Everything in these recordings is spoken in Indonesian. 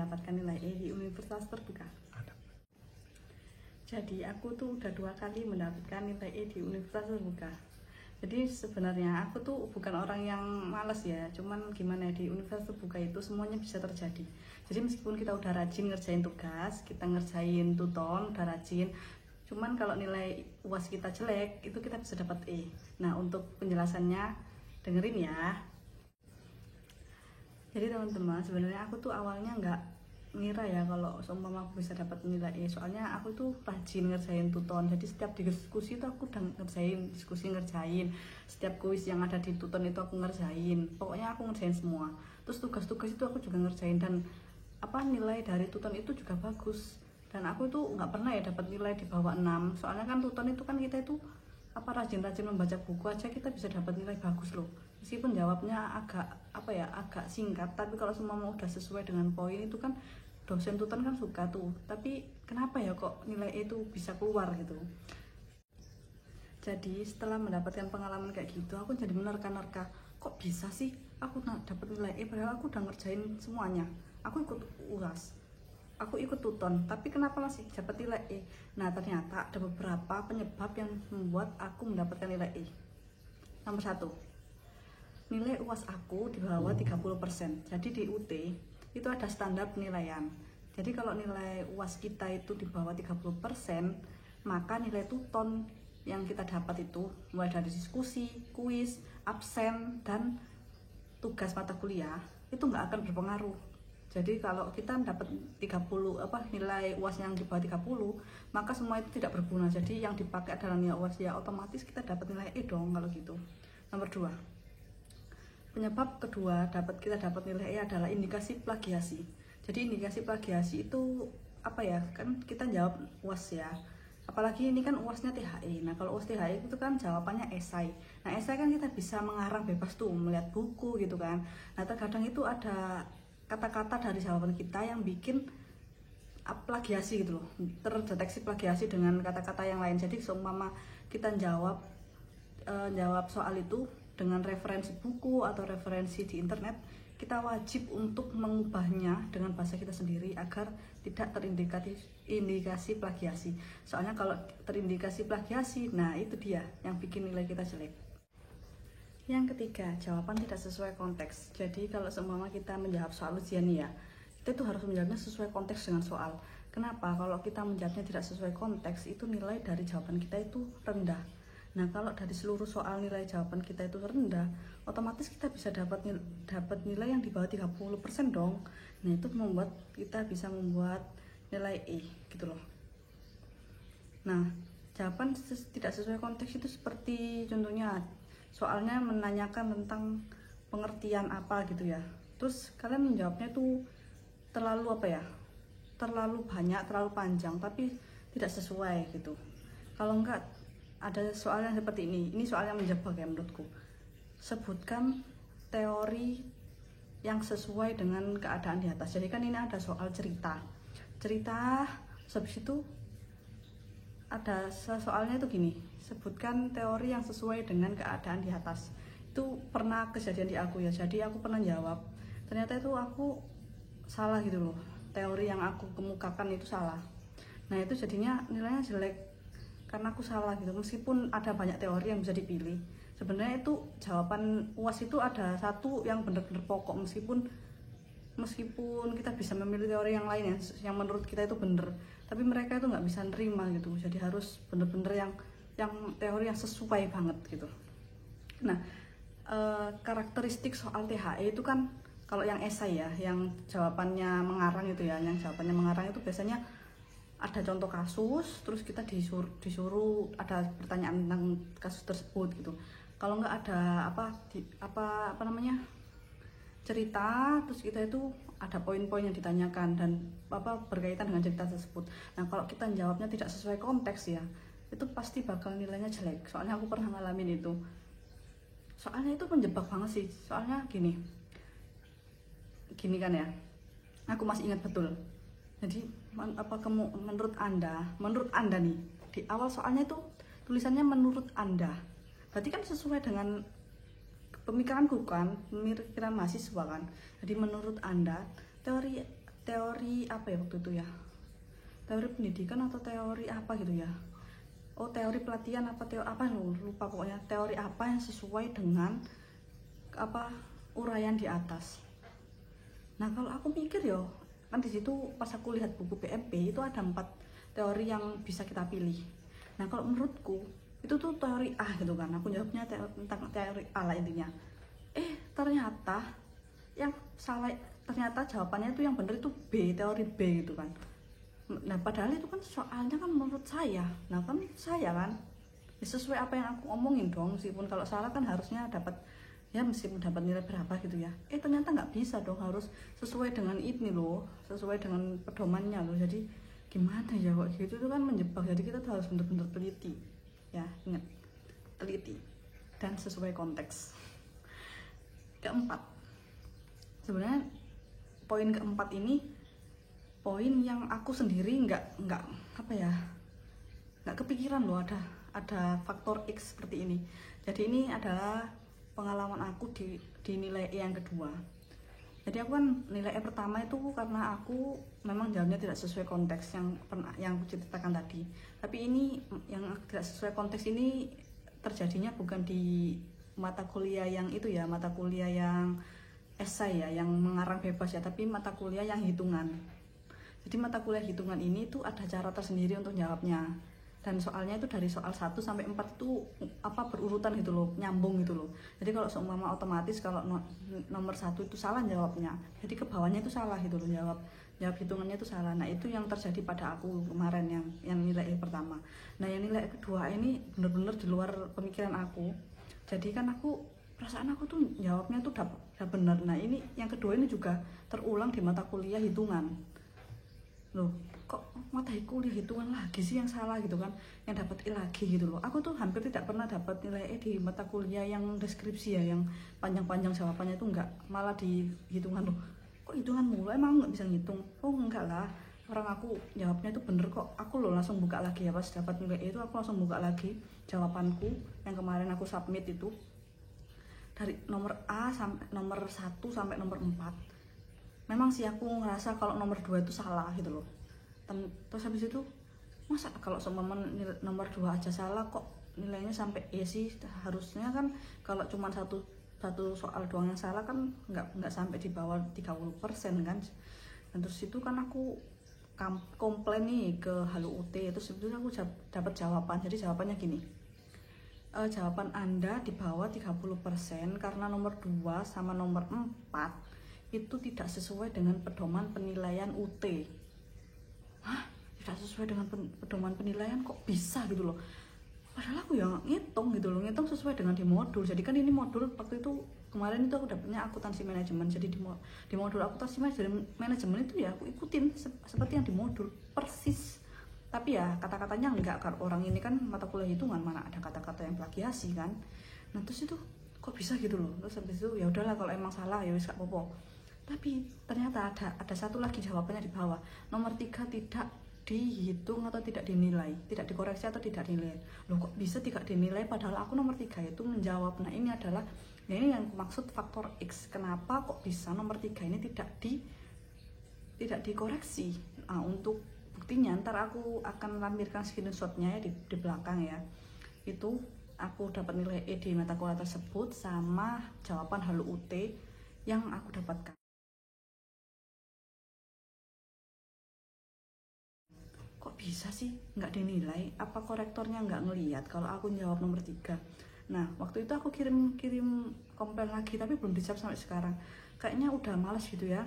mendapatkan nilai E di universitas terbuka? Jadi aku tuh udah 2 kali mendapatkan nilai E di universitas terbuka. Jadi sebenarnya aku tuh bukan orang yang males ya, cuman gimana di universitas terbuka itu semuanya bisa terjadi. Jadi meskipun kita udah rajin ngerjain tugas, kita ngerjain tuton, udah rajin, cuman kalau nilai UAS kita jelek, itu kita bisa dapat E. Nah, untuk penjelasannya dengerin ya. Jadi teman-teman, sebenarnya aku tuh awalnya nggak ngira ya kalau seumpama aku bisa dapat nilai E, soalnya aku tuh rajin ngerjain tuton. Jadi setiap diskusi itu aku udah ngerjain, ngerjain setiap kuis yang ada di tuton itu aku ngerjain, pokoknya aku ngerjain semua. Terus tugas-tugas itu aku juga ngerjain, dan nilai dari tuton itu juga bagus, dan aku tuh nggak pernah ya dapat nilai di bawah 6. Soalnya kan tuton itu kan kita itu rajin-rajin membaca buku aja kita bisa dapat nilai bagus loh, meskipun jawabnya agak singkat, tapi kalau semua mau udah sesuai dengan poin itu kan dosen tuton kan suka tuh. Tapi kenapa ya kok nilai E itu bisa keluar gitu. Jadi setelah mendapatkan pengalaman kayak gitu, aku jadi menerka-nerka, kok bisa sih aku dapat nilai E padahal aku udah ngerjain semuanya, aku ikut UAS, aku ikut tuton, tapi kenapa masih dapat nilai E? Nah, ternyata ada beberapa penyebab yang membuat aku mendapatkan nilai E. Nomor 1, nilai UAS aku di bawah 30%. Jadi di UT itu ada standar penilaian. Jadi kalau nilai UAS kita itu di bawah 30%, maka nilai tuton yang kita dapat itu mulai dari diskusi, kuis, absen, dan tugas mata kuliah itu nggak akan berpengaruh. Jadi kalau kita dapat 30 nilai UAS yang di bawah 30, maka semua itu tidak berguna. Jadi yang dipakai adalah nilai UAS, ya otomatis kita dapat nilai E dong kalau gitu. Nomor 2, penyebab kedua kita dapat nilai E adalah indikasi plagiasi. Jadi indikasi plagiasi itu kan kita jawab UAS ya, apalagi ini kan UASnya THE. Nah, kalau UAS THE itu kan jawabannya esai. Nah, esai kan kita bisa mengarang bebas tuh, melihat buku gitu kan. Nah, terkadang itu ada kata-kata dari jawaban kita yang bikin plagiasi gitu loh, terdeteksi plagiasi dengan kata-kata yang lain. Jadi seumpama kita jawab soal itu dengan referensi buku atau referensi di internet, kita wajib untuk mengubahnya dengan bahasa kita sendiri agar tidak terindikasi plagiasi. Soalnya kalau terindikasi plagiasi, nah itu dia yang bikin nilai kita jelek. Yang ketiga, jawaban tidak sesuai konteks. Jadi kalau seumpama kita menjawab soal ujian ya, kita itu harus menjawabnya sesuai konteks dengan soal. Kenapa? Kalau kita menjawabnya tidak sesuai konteks, itu nilai dari jawaban kita itu rendah. Nah, kalau dari seluruh soal nilai jawaban kita itu rendah, otomatis kita bisa dapat nilai yang di bawah 30% dong. Nah, itu membuat kita bisa membuat nilai E gitu loh. Nah, jawaban tidak sesuai konteks itu seperti contohnya soalnya menanyakan tentang pengertian apa gitu ya, terus kalian menjawabnya tuh terlalu terlalu banyak, terlalu panjang, tapi tidak sesuai gitu. Kalau enggak, ada soal yang seperti ini soal yang menjebak ya menurutku. Sebutkan teori yang sesuai dengan keadaan di atas. Jadi kan ini ada soal cerita, habis itu ada soalnya itu gini, sebutkan teori yang sesuai dengan keadaan di atas. Itu pernah kejadian di aku ya, jadi aku pernah jawab, ternyata itu aku salah gitu loh, teori yang aku kemukakan itu salah. Nah, itu jadinya nilainya jelek karena aku salah gitu. Meskipun ada banyak teori yang bisa dipilih, sebenarnya itu jawaban UAS itu ada satu yang benar-benar pokok, meskipun kita bisa memilih teori yang lain yang menurut kita itu benar, tapi mereka itu nggak bisa nerima gitu. Jadi harus bener-bener yang teori yang sesuai banget gitu. Nah, karakteristik soal THE itu kan kalau yang esai ya, yang jawabannya mengarang itu ya, yang jawabannya mengarang itu biasanya ada contoh kasus, terus kita disuruh ada pertanyaan tentang kasus tersebut gitu. Kalau nggak ada cerita, terus kita itu ada poin-poin yang ditanyakan dan berkaitan dengan cerita tersebut. Nah, kalau kita jawabnya tidak sesuai konteks ya, itu pasti bakal nilainya jelek. Soalnya aku pernah ngalamin itu. Soalnya itu menjebak banget sih. Soalnya gini kan ya, aku masih ingat betul. Jadi menurut anda nih, di awal soalnya itu tulisannya menurut anda, berarti kan sesuai dengan pemikiranku kan, pemikiran mahasiswa kan. Jadi menurut anda teori teori apa ya waktu itu ya, teori pendidikan atau teori apa gitu ya, oh teori pelatihan apa teori apa lupa pokoknya, teori apa yang sesuai dengan apa uraian di atas. Nah kalau aku mikir yo, kan di situ pas aku lihat buku PMP itu ada 4 teori yang bisa kita pilih. Nah kalau menurutku itu tuh teori A gitu kan, aku jawabnya tentang teori A lah intinya. Ternyata yang salah, ternyata jawabannya itu yang benar itu B, teori B gitu kan. Nah padahal itu kan soalnya kan menurut saya, nah kan saya kan ya sesuai apa yang aku omongin dong, meskipun kalau salah kan harusnya dapat ya, meskipun dapat nilai berapa gitu ya, ternyata nggak bisa dong, harus sesuai dengan ini loh, sesuai dengan pedomannya loh. Jadi gimana ya kok gitu, itu kan menjebak. Jadi kita tuh harus benar-benar teliti ya, ingat teliti dan sesuai konteks. Keempat, sebenarnya poin keempat ini poin yang aku sendiri nggak apa ya, nggak kepikiran loh ada faktor X seperti ini. Jadi ini adalah pengalaman aku di nilai E yang kedua. Jadi aku kan nilai E pertama itu karena aku memang jawabnya tidak sesuai konteks yang aku ceritakan tadi. Tapi ini yang tidak sesuai konteks ini terjadinya bukan di mata kuliah yang itu ya, mata kuliah yang esai ya, yang mengarang bebas ya, tapi mata kuliah yang hitungan. Jadi mata kuliah hitungan ini tuh ada cara tersendiri untuk jawabnya. Dan soalnya itu dari soal 1 sampai 4 itu apa berurutan gitu loh, nyambung gitu loh. Jadi kalau seumpama otomatis kalau nomor 1 itu salah jawabnya, jadi ke bawahnya itu salah gitu loh, jawab hitungannya itu salah. Nah itu yang terjadi pada aku kemarin yang nilai E pertama. Nah yang nilai E kedua ini bener-bener di luar pemikiran aku. Jadi kan perasaan aku tuh jawabnya tuh udah bener. Nah ini yang kedua ini juga terulang di mata kuliah hitungan. Loh kok mata kuliah hitungan lagi sih yang salah gitu kan, yang dapat E lagi gitu loh. Aku tuh hampir tidak pernah dapat nilai E di mata kuliah yang deskripsi ya, yang panjang-panjang jawabannya itu enggak, malah di hitungan. Loh kok hitungan mulu, emang nggak bisa ngitung? Oh enggak lah, orang aku jawabnya itu bener kok. Aku loh langsung buka lagi ya, pas dapat nilai E itu aku langsung buka lagi jawabanku yang kemarin aku submit itu, dari nomor A sampai nomor 1 sampai nomor 4. Memang sih aku ngerasa kalau nomor 2 itu salah gitu loh. Terus habis itu masa kalau seumpama nomor 2 aja salah kok nilainya sampai E sih? Harusnya kan kalau cuma satu soal doang yang salah kan nggak sampai di bawah 30% kan. Dan terus itu kan aku komplain nih ke Halu UT, itu sebetulnya aku dapat jawaban. Jadi jawabannya gini, jawaban Anda di bawah 30% karena nomor 2 sama nomor 4 itu tidak sesuai dengan pedoman penilaian UT. Hah? Tidak sesuai dengan pedoman penilaian kok bisa gitu loh. Padahal aku yang ngitung gitu loh, ngitung sesuai dengan di modul. Jadi kan ini modul waktu itu kemarin itu aku dapetnya akuntansi manajemen. Jadi di modul akuntansi manajemen itu ya aku ikutin seperti yang di modul persis. Tapi ya kata-katanya enggak, karena orang ini kan mata kuliah hitungan, mana ada kata-kata yang plagiasi kan. Nah terus itu kok bisa gitu loh. Terus habis itu ya udahlah, kalau emang salah ya wis gak apa-apa. Tapi ternyata ada satu lagi jawabannya di bawah, nomor 3 tidak dihitung atau tidak dinilai, tidak dikoreksi atau tidak dinilai. Loh kok bisa tidak dinilai padahal aku nomor 3 itu menjawab. Nah ini adalah, ya ini yang maksud faktor X, kenapa kok bisa nomor 3 ini tidak dikoreksi. Nah, untuk buktinya ntar aku akan lampirkan screenshotnya ya di belakang ya. Itu aku dapat nilai E di mata kuliah tersebut sama jawaban Halu UT yang aku dapatkan. Kok bisa sih nggak dinilai? Apa korektornya nggak ngelihat kalau aku jawab nomor 3? Nah waktu itu aku kirim komplain lagi, tapi belum dijawab sampai sekarang. Kayaknya udah males gitu ya,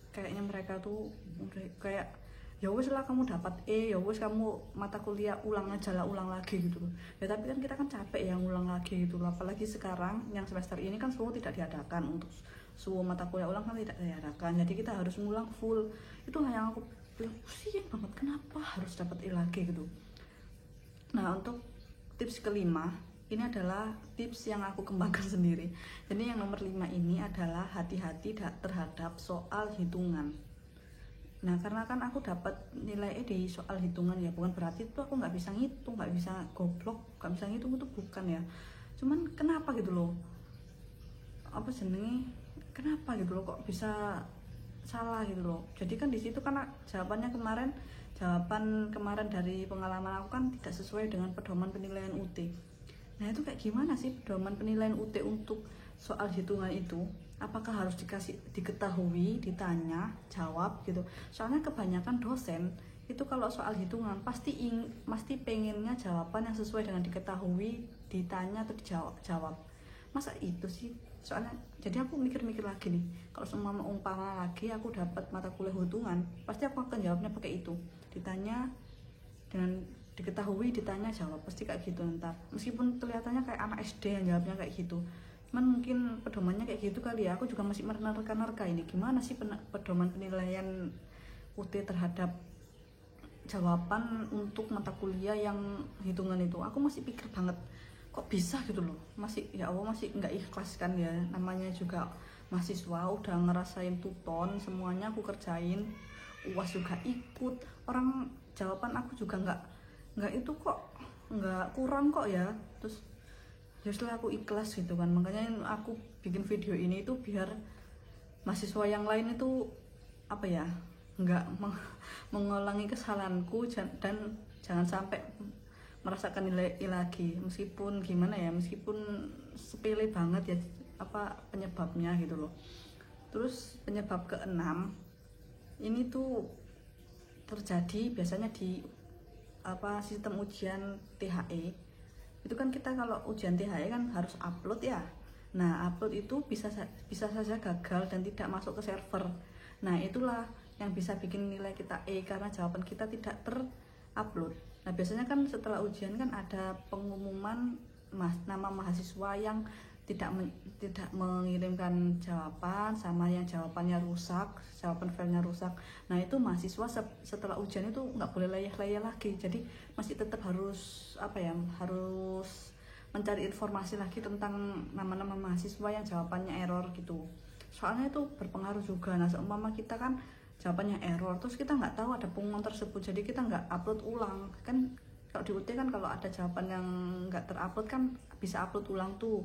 kayaknya mereka tuh udah kayak ya wes lah kamu dapat E, ya wes kamu mata kuliah ulang aja lah, ulang lagi gitu loh. Ya tapi kan kita kan capek yang ulang lagi gitu loh. Apalagi sekarang yang semester ini kan SWO tidak diadakan, untuk SWO mata kuliah ulang kan tidak diadakan, jadi kita harus ngulang full. Itulah yang aku pusing banget, kenapa harus dapat E lagi gitu. Nah untuk tips kelima, ini adalah tips yang aku kembangkan sendiri. Jadi yang nomor 5 ini adalah hati-hati terhadap soal hitungan. Nah karena kan aku dapat nilai E di soal hitungan ya, bukan berarti itu aku nggak bisa ngitung, nggak bisa goblok, nggak bisa ngitung, itu bukan ya. Cuman kenapa gitu loh, apa jenenge, kenapa gitu loh kok bisa salah gitu loh. Jadi kan di situ kan jawaban kemarin dari pengalaman aku kan tidak sesuai dengan pedoman penilaian UT. Nah itu kayak gimana sih pedoman penilaian UT untuk soal hitungan itu? Apakah harus diketahui, ditanya, jawab gitu? Soalnya kebanyakan dosen itu kalau soal hitungan pasti pengennya jawaban yang sesuai dengan diketahui, ditanya atau dijawab. Masa itu sih? Soalnya jadi aku mikir-mikir lagi nih, kalau semua umpama lagi aku dapat mata kuliah hitungan, pasti aku akan jawabnya pakai itu, ditanya dengan diketahui, ditanya jawab, pasti kayak gitu ntar. Meskipun kelihatannya kayak anak SD yang jawabnya kayak gitu, cuman mungkin pedomannya kayak gitu kali ya. Aku juga masih menerka-nerka ini gimana sih pedoman penilaian UT terhadap jawaban untuk mata kuliah yang hitungan itu. Aku masih pikir banget kok bisa gitu loh, masih ya Allah masih nggak ikhlas kan ya, namanya juga mahasiswa udah ngerasain tuton semuanya aku kerjain, UAS juga ikut, orang jawaban aku juga nggak itu kok, nggak kurang kok ya. Terus ya setelah aku ikhlas gitu kan, makanya aku bikin video ini itu biar mahasiswa yang lain itu apa ya, nggak mengulangi kesalahanku dan jangan sampai merasakan nilai lagi. Meskipun gimana ya, meskipun sepele banget ya apa penyebabnya gitu loh. Terus penyebab keenam ini tuh terjadi biasanya di sistem ujian THE. Itu kan kita kalau ujian THE kan harus upload ya. Nah upload itu bisa saja gagal dan tidak masuk ke server. Nah itulah yang bisa bikin nilai kita E, karena jawaban kita tidak terupload. Nah biasanya kan setelah ujian kan ada pengumuman nama mahasiswa yang tidak mengirimkan jawaban, sama yang jawabannya rusak, jawaban filenya rusak. Nah itu mahasiswa setelah ujian itu nggak boleh layah-layah lagi. Jadi masih tetap harus harus mencari informasi lagi tentang nama-nama mahasiswa yang jawabannya error gitu. Soalnya itu berpengaruh juga. Nah seumpama kita kan jawabannya error, terus kita nggak tahu ada pengumuman tersebut, jadi kita nggak upload ulang kan. Kalau di UT kan kalau ada jawaban yang nggak terupload kan bisa upload ulang tuh,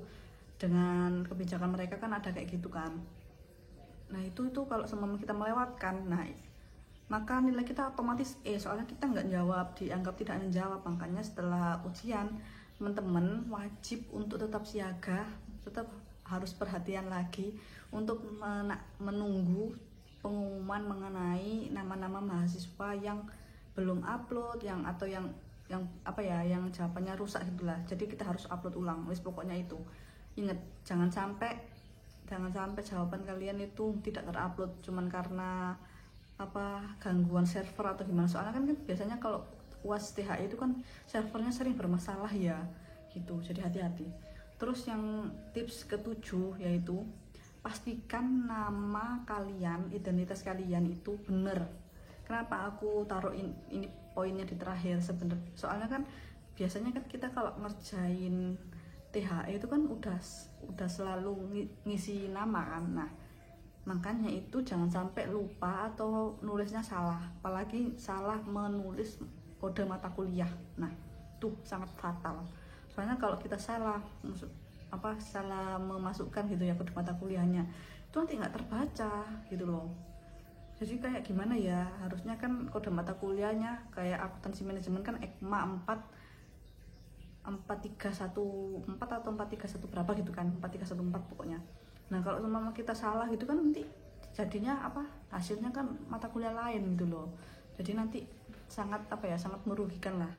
dengan kebijakan mereka kan ada kayak gitu kan. Nah itu kalau semua kita melewatkan, nah maka nilai kita otomatis soalnya kita nggak jawab, dianggap tidak menjawab. Makanya setelah ujian teman-teman wajib untuk tetap siaga, tetap harus perhatian lagi untuk menunggu pengumuman mengenai nama-nama mahasiswa yang belum upload, yang jawabannya rusak gitulah. Jadi kita harus upload ulang. Wis pokoknya itu. Ingat, jangan sampai jawaban kalian itu tidak terupload cuman karena gangguan server atau gimana. Soalnya kan biasanya kalau UAS THE itu kan servernya sering bermasalah ya gitu. Jadi hati-hati. Terus yang tips ketujuh yaitu pastikan nama kalian, identitas kalian itu benar. Kenapa aku taruh ini poinnya di terakhir sebenarnya? Soalnya kan biasanya kan kita kalau ngerjain THE itu kan udah selalu ngisi nama kan. Nah makanya itu jangan sampai lupa atau nulisnya salah, apalagi salah menulis kode mata kuliah. Nah tuh sangat fatal. Soalnya kalau kita salah memasukkan gitu ya kode mata kuliahnya, itu nanti nggak terbaca gitu loh. Jadi kayak gimana ya, harusnya kan kode mata kuliahnya kayak akuntansi manajemen kan EKMA 4314 atau 431 berapa gitu kan, 4314 pokoknya. Nah kalau memang kita salah gitu kan nanti jadinya hasilnya kan mata kuliah lain gitu loh. Jadi nanti sangat merugikan lah.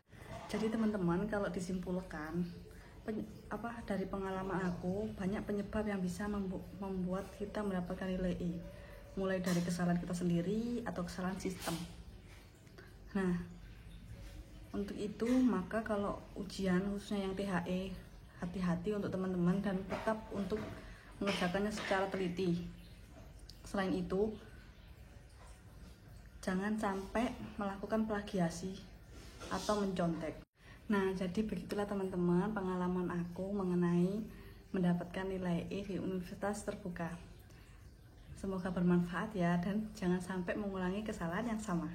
Jadi teman-teman, kalau disimpulkan dari pengalaman aku, banyak penyebab yang bisa membuat kita mendapatkan nilai E, mulai dari kesalahan kita sendiri atau kesalahan sistem. Nah untuk itu maka kalau ujian khususnya yang THE, hati-hati untuk teman-teman dan tetap untuk mengerjakannya secara teliti. Selain itu jangan sampai melakukan plagiasi atau mencontek. Nah jadi begitulah teman-teman pengalaman aku mengenai mendapatkan nilai E di Universitas Terbuka. Semoga bermanfaat ya, dan jangan sampai mengulangi kesalahan yang sama.